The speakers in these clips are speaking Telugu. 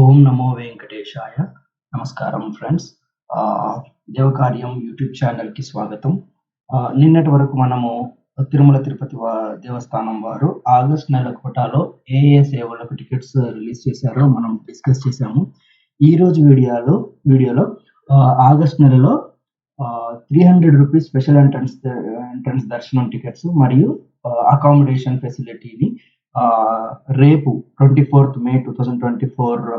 ఓం నమో వెంకటేశాయ. నమస్కారం ఫ్రెండ్స్. దేవకార్యం యూట్యూబ్ ఛానల్‌కి స్వాగతం. నిన్నటి వరకు మనము తిరుమల తిరుపతి దేవస్థానం వారు ఆగస్ట్ నెల కోటాలో ఏ సేవలకు టికెట్స్ రిలీజ్ చేశారో మనం డిస్కస్ చేశాము. ఈరోజు వీడియోలో ఆగస్ట్ నెలలో ₹300 స్పెషల్ ఎంట్రన్స్ దర్శనం టికెట్స్ మరియు అకామిడేషన్ ఫెసిలిటీని రేపు 24th May 2024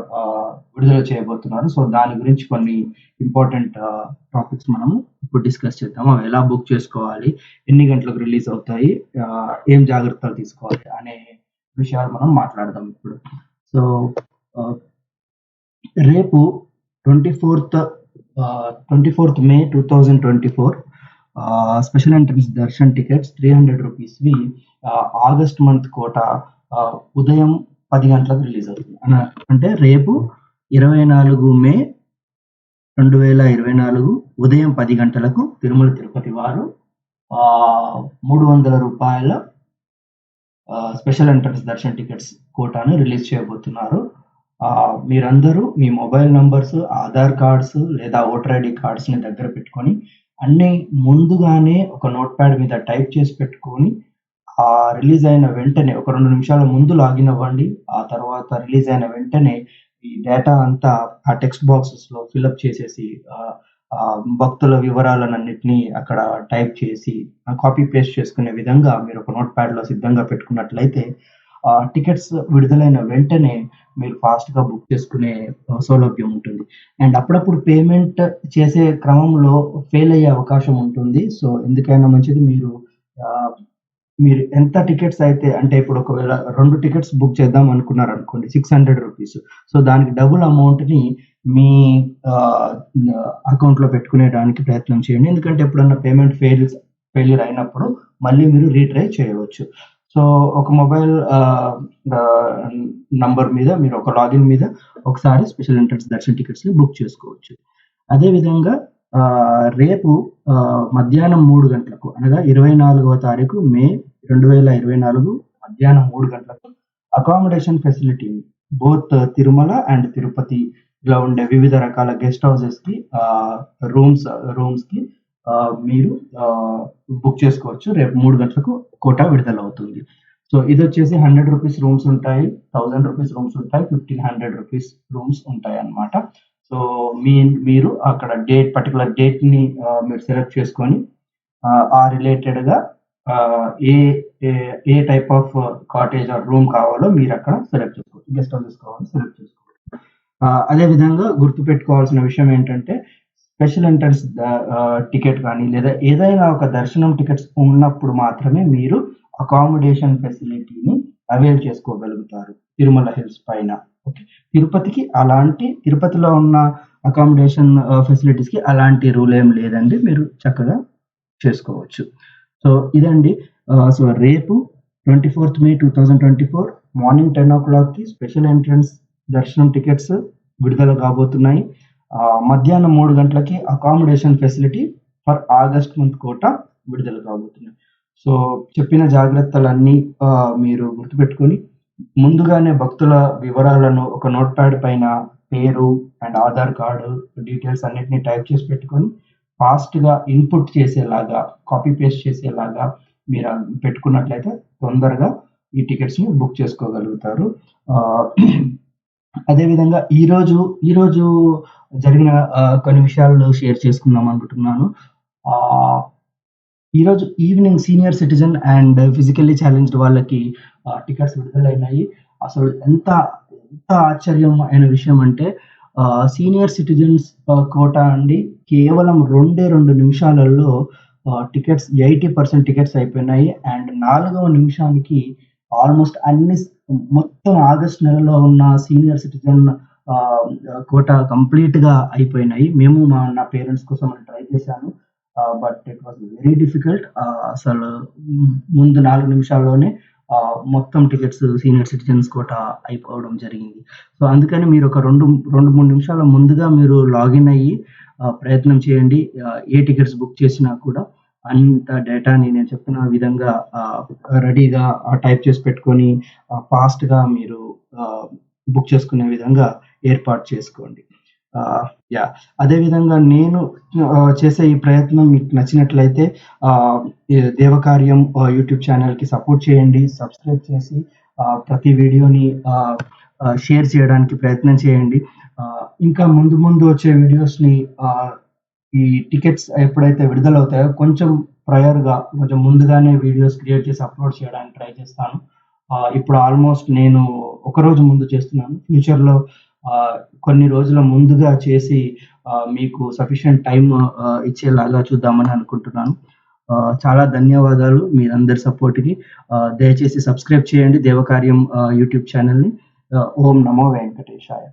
విడుదల చేయబోతున్నారు. సో దాని గురించి కొన్ని ఇంపార్టెంట్ టాపిక్స్ మనము ఇప్పుడు డిస్కస్ చేద్దాం. అవి ఎలా బుక్ చేసుకోవాలి, ఎన్ని గంటలకు రిలీజ్ అవుతాయి, ఏం జాగ్రత్తలు తీసుకోవాలి అనే విషయాలు మనం మాట్లాడదాం ఇప్పుడు. సో రేపు 24th May 2024 special entrance darshan tickets ₹300వి ఆగస్ట్ మంత్ కోట ఉదయం 10 గంటలకు రిలీజ్ అవుతుంది. అంటే రేపు 24 మే 2024 ఉదయం 10 గంటలకు తిరుమల తిరుపతి వారు ₹300 స్పెషల్ ఎంట్రన్స్ దర్శన్ టికెట్స్ కోటాను రిలీజ్ చేయబోతున్నారు. మీరందరూ మీ మొబైల్ నంబర్స్, ఆధార్ కార్డ్స్ లేదా ఓటర్ ఐడి కార్డ్స్ని దగ్గర పెట్టుకొని అన్నీ ముందుగానే ఒక నోట్ ప్యాడ్ మీద టైప్ చేసి పెట్టుకొని రిలీజ్ అయిన వెంటనే ఒక 2 నిమిషాల ముందు లాగిన్ అవ్వండి. ఆ తర్వాత రిలీజ్ అయిన వెంటనే ఈ డేటా అంతా ఆ టెక్స్ట్ బాక్సెస్లో ఫిల్అప్ చేసేసి భక్తుల వివరాలన్నింటినీ అక్కడ టైప్ చేసి కాపీ పేస్ట్ చేసుకునే విధంగా మీరు ఒక నోట్ ప్యాడ్లో సిద్ధంగా పెట్టుకున్నట్లయితే టికెట్స్ విడుదలైన వెంటనే మీరు ఫాస్ట్గా బుక్ చేసుకునే సౌలభ్యం ఉంటుంది. అండ్ అప్పుడప్పుడు పేమెంట్ చేసే క్రమంలో ఫెయిల్ అయ్యే అవకాశం ఉంటుంది. సో ఎందుకైనా మంచిది మీరు ఎంత టికెట్స్ అయితే, అంటే ఇప్పుడు ఒకవేళ 2 టికెట్స్ బుక్ చేద్దాం అనుకున్నారు అనుకోండి, ₹600. సో దానికి డబుల్ అమౌంట్ని మీ అకౌంట్లో పెట్టుకునేడానికి ప్రయత్నం చేయండి. ఎందుకంటే ఎప్పుడన్నా పేమెంట్ ఫెయిల్యూర్ అయినప్పుడు మళ్ళీ మీరు రీట్రై చేయవచ్చు. సో ఒక మొబైల్ నంబర్ మీద మీరు ఒక లాగిన్ మీద ఒకసారి స్పెషల్ ఎంట్రన్స్ దర్శన్ టికెట్స్ని బుక్ చేసుకోవచ్చు. అదేవిధంగా రేపు మధ్యాహ్నం 3 గంటలకు అనగా 24వ తారీఖు మే 2024 మధ్యాహ్నం 3 గంటలకు అకామిడేషన్ ఫెసిలిటీని బోత్ తిరుమల అండ్ తిరుపతిలో ఉండే వివిధ రకాల గెస్ట్ హౌసెస్కి రూమ్స్కి మీరు బుక్ చేసుకోవచ్చు. రేపు 3 గంటలకు కోటా విడుదల అవుతుంది. సో ఇది వచ్చేసి ₹100 రూమ్స్ ఉంటాయి, ₹1000 రూమ్స్ ఉంటాయి, ₹1500 రూమ్స్ ఉంటాయి అన్నమాట. సో మీరు అక్కడ పర్టికులర్ డేట్ని మీరు సెలెక్ట్ చేసుకొని రిలేటెడ్గా ఏ type of cottage or room కావాలో మీరు అక్కడ సెలెక్ట్ చేసుకోవచ్చు, గెస్ట్ హౌసెస్ కావాలో సెలెక్ట్ చేసుకోవచ్చు. అదేవిధంగా గుర్తుపెట్టుకోవాల్సిన విషయం ఏంటంటే స్పెషల్ ఎంట్రన్స్ టికెట్ కానీ లేదా ఏదైనా ఒక దర్శనం టికెట్స్ ఉన్నప్పుడు మాత్రమే మీరు అకామిడేషన్ ఫెసిలిటీని అవైల్ చేసుకోగలుగుతారు తిరుమల హిల్స్ పైన. ఓకే, తిరుపతిలో ఉన్న అకామిడేషన్ ఫెసిలిటీస్కి అలాంటి రూల్ ఏం లేదండి, మీరు చక్కగా చేసుకోవచ్చు. సో ఇదండి. సో రేపు 24th May 2024 మార్నింగ్ 10 o'clockకి స్పెషల్ ఎంట్రన్స్ దర్శనం టికెట్స్ విడుదల కాబోతున్నాయి. మధ్యాహ్నం 3 గంటలకి accommodation facility for August month కోట విడుదల కాబోతున్నాయి. సో చెప్పిన జాగ్రత్తలన్నీ మీరు గుర్తుపెట్టుకొని ముందుగానే భక్తుల వివరాలను ఒక నోట్ ప్యాడ్ పైన పేరు అండ్ ఆధార్ కార్డు డీటెయిల్స్ అన్నిటిని టైప్ చేసి పెట్టుకొని ఫాస్ట్గా ఇన్పుట్ చేసేలాగా, కాపీ పేస్ట్ చేసేలాగా మీరు పెట్టుకున్నట్లయితే తొందరగా ఈ టికెట్స్ని బుక్ చేసుకోగలుగుతారు. అదేవిధంగా ఈరోజు జరిగిన కొన్ని విషయాలు షేర్ చేసుకుందాం అనుకుంటున్నాను. ఈరోజు evening senior citizen and physically challenged వాళ్ళకి టికెట్స్ విడుదలైనాయి. అసలు ఎంత ఆశ్చర్యం అయిన విషయం అంటే సీనియర్ సిటిజన్స్ కోటా అండి కేవలం 2 నిమిషాలలో టికెట్స్ 80% టికెట్స్ అయిపోయినాయి. అండ్ 4వ నిమిషానికి ఆల్మోస్ట్ మొత్తం ఆగస్ట్ నెలలో ఉన్న సీనియర్ సిటిజన్ కోటా కంప్లీట్గా అయిపోయినాయి. నా పేరెంట్స్ కోసం ట్రై చేశాను, but it was very difficult. అసలు ముందు 4 నిమిషాల్లోనే మొత్తం టికెట్స్ సీనియర్ సిటిజన్స్ కోటా అయిపోవడం జరిగింది. సో అందుకని మీరు ఒక 2-3 నిమిషాల ముందుగా మీరు లాగిన్ అయ్యి ప్రయత్నం చేయండి. ఏ టికెట్స్ బుక్ చేసినా కూడా అంత డేటాని నేను చెప్తున్న విధంగా రెడీగా టైప్ చేసి పెట్టుకొని ఫాస్ట్గా మీరు బుక్ చేసుకునే విధంగా ఏర్పాటు చేసుకోండి. యాహ్! అదేవిధంగా నేను చేసే ఈ ప్రయత్నం మీకు నచ్చినట్లయితే ఈ దేవకార్యం యూట్యూబ్ ఛానల్‌కి సపోర్ట్ చేయండి. సబ్స్క్రైబ్ చేసి ప్రతి వీడియోని షేర్ చేయడానికి ప్రయత్నం చేయండి. ఇంకా ముందు ముందు వచ్చే వీడియోస్‌ని ఈ టికెట్స్ ఎప్పుడైతే విడుదలవుతాయో కొంచెం కొంచెం ముందుగానే వీడియోస్ క్రియేట్ చేసి అప్‌లోడ్ చేయడానికి ట్రై చేస్తాను. ఇప్పుడు ఆల్‌మోస్ట్ నేను ఒకరోజు ముందు చేస్తున్నాను. ఫ్యూచర్‌లో కొన్ని రోజుల ముందుగా చేసి మీకు సఫిషియంట్ టైమ్ ఇచ్చేలాగా చూద్దామని అనుకుంటున్నాను. చాలా ధన్యవాదాలు మీరందరి సపోర్ట్‌కి. దయచేసి సబ్స్క్రైబ్ చేయండి దేవకార్యం యూట్యూబ్ ఛానల్‌ని. ఓం నమో వెంకటేశాయ.